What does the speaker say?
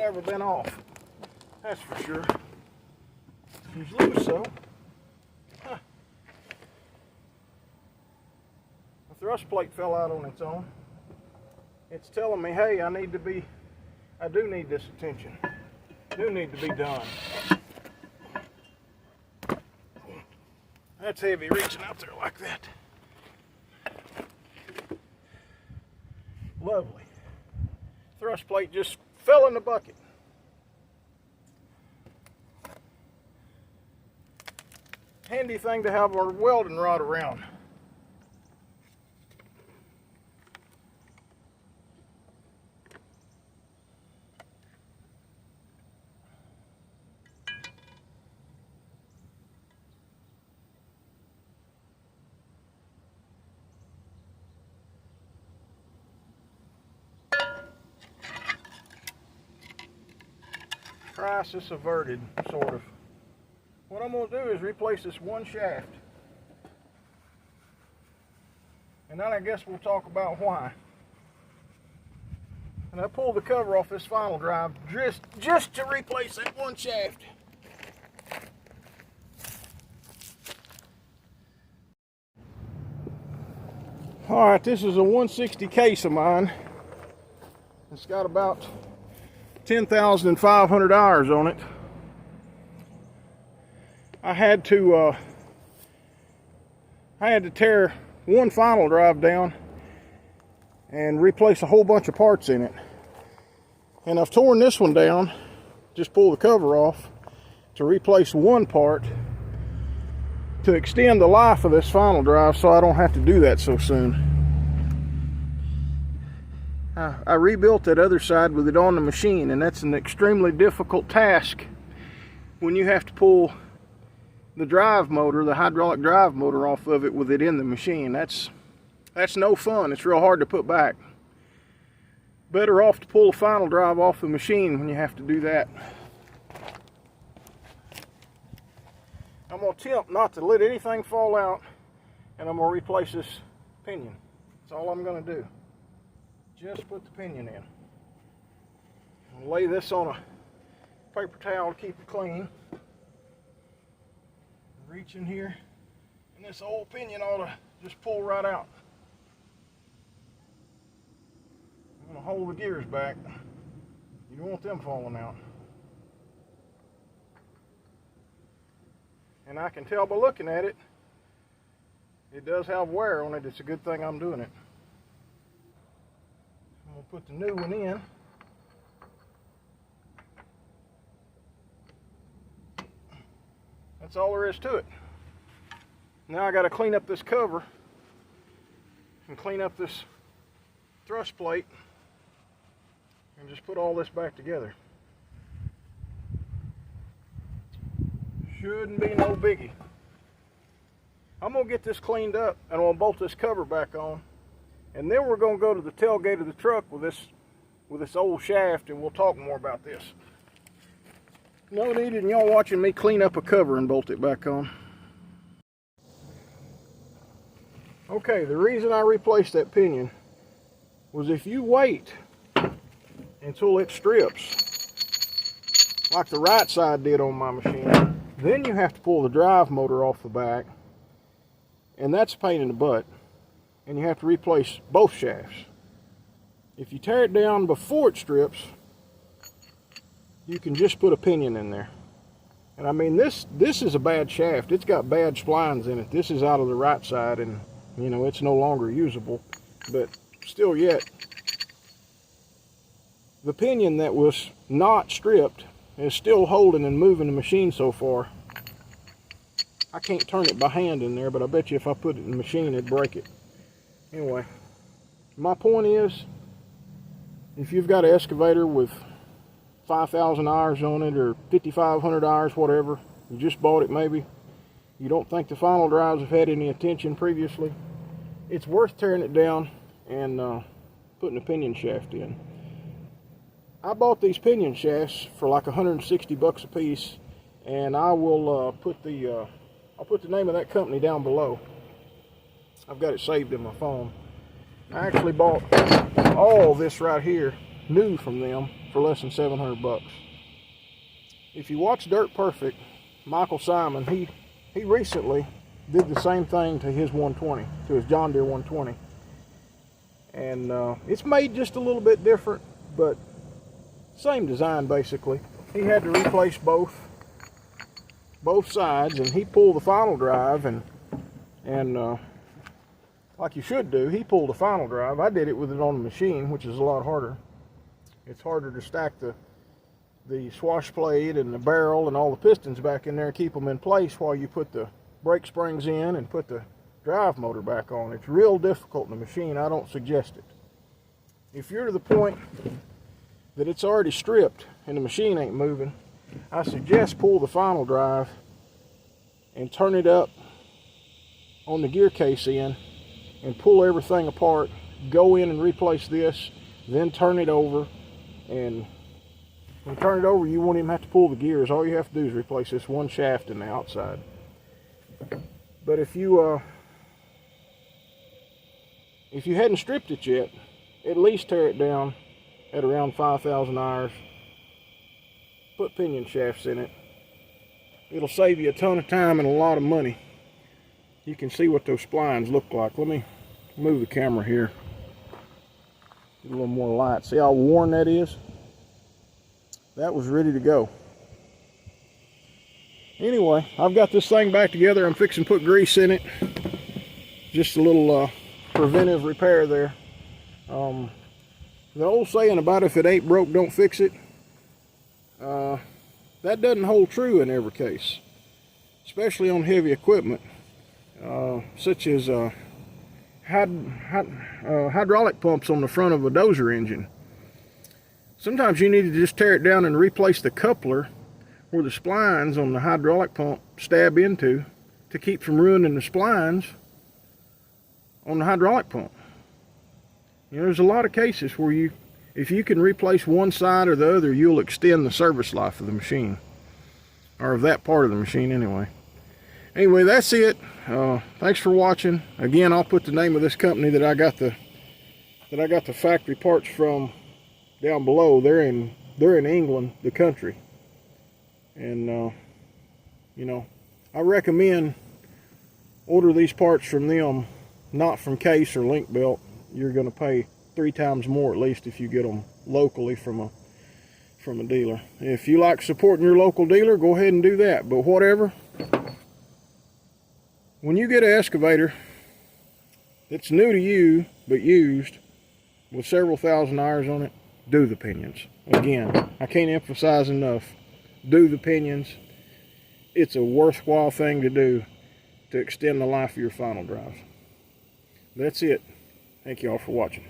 never been off. That's for sure. He's loose though. Huh. The thrust plate fell out on its own. It's telling me, hey, I do need this attention. I do need to be done. That's heavy reaching out there like that. Lovely. Thrust plate just fell in the bucket. Handy thing to have our welding rod around. Crisis averted, sort of. What I'm going to do is replace this one shaft. And then I guess we'll talk about why. And I pulled the cover off this final drive just to replace that one shaft. Alright, this is a 160 case of mine. It's got about 10,500 hours on it. I had to tear one final drive down and replace a whole bunch of parts in it. And I've torn this one down, just pull the cover off to replace one part to extend the life of this final drive so I don't have to do that so soon. I rebuilt that other side with it on the machine, and that's an extremely difficult task when you have to pull the drive motor, the hydraulic drive motor, off of it with it in the machine. That's no fun. It's real hard to put back. Better off to pull the final drive off the machine when you have to do that. I'm going to attempt not to let anything fall out, and I'm going to replace this pinion. That's all I'm going to do. Just put the pinion in. I'll lay this on a paper towel to keep it clean. Reach in here, and this old pinion ought to just pull right out. I'm going to hold the gears back. You don't want them falling out. And I can tell by looking at it, it does have wear on it. It's a good thing I'm doing it. I'm going to put the new one in. That's all there is to it. Now I got to clean up this cover and clean up this thrust plate and just put all this back together. Shouldn't be no biggie. I'm going to get this cleaned up and I'm going to bolt this cover back on. And then we're going to go to the tailgate of the truck with this old shaft, and we'll talk more about this. No need in y'all watching me clean up a cover and bolt it back on. Okay, the reason I replaced that pinion was if you wait until it strips, like the right side did on my machine, then you have to pull the drive motor off the back, and that's a pain in the butt. And you have to replace both shafts. If you tear it down before it strips, you can just put a pinion in there. And I mean, this is a bad shaft. It's got bad splines in it. This is out of the right side, and you know, it's no longer usable. But still yet, the pinion that was not stripped is still holding and moving the machine so far. I can't turn it by hand in there, but I bet you if I put it in the machine, it'd break it. Anyway, my point is, if you've got an excavator with 5,000 hours on it or 5,500 hours, whatever, you just bought it maybe, you don't think the final drives have had any attention previously, it's worth tearing it down and putting a pinion shaft in. I bought these pinion shafts for like 160 bucks a piece, and I will put the name of that company down below. I've got it saved in my phone. I actually bought all this right here new from them for less than 700 bucks. If you watch Dirt Perfect, Michael Simon, he recently did the same thing to his 120, to his John Deere 120. And it's made just a little bit different, but same design basically. He had to replace both sides, and he pulled the final drive, and like you should do, he pulled the final drive. I did it with it on the machine, which is a lot harder. It's harder to stack the swash plate and the barrel and all the pistons back in there and keep them in place while you put the brake springs in and put the drive motor back on. It's real difficult in the machine. I don't suggest it. If you're to the point that it's already stripped and the machine ain't moving, I suggest pull the final drive and turn it up on the gear case in and pull everything apart, go in and replace this, then turn it over. And when you turn it over, you won't even have to pull the gears. All you have to do is replace this one shaft in the outside. But if you hadn't stripped it yet, at least tear it down at around 5,000 hours. Put pinion shafts in it. It'll save you a ton of time and a lot of money. You can see what those splines look like. Let me move the camera here. Get a little more light. See how worn that is? That was ready to go. Anyway, I've got this thing back together. I'm fixing to put grease in it. Just a little preventive repair there. The old saying about if it ain't broke, don't fix it, that doesn't hold true in every case, especially on heavy equipment, such as hydraulic pumps on the front of a dozer engine. Sometimes you need to just tear it down and replace the coupler where the splines on the hydraulic pump stab into to keep from ruining the splines on the hydraulic pump. You know, there's a lot of cases where if you can replace one side or the other, you'll extend the service life of the machine, or of that part of the machine anyway. Anyway, that's it. Thanks for watching. Again, I'll put the name of this company that I got the factory parts from down below. They're in England, the country, and you know, I recommend order these parts from them, not from Case or Link-Belt. You're going to pay 3 times more at least if you get them locally from a dealer. If you like supporting your local dealer, go ahead and do that. But whatever, when you get an excavator that's new to you but used with several thousand hours on it, do the pinions. Again, I can't emphasize enough, do the pinions. It's a worthwhile thing to do to extend the life of your final drive. That's it. Thank you all for watching.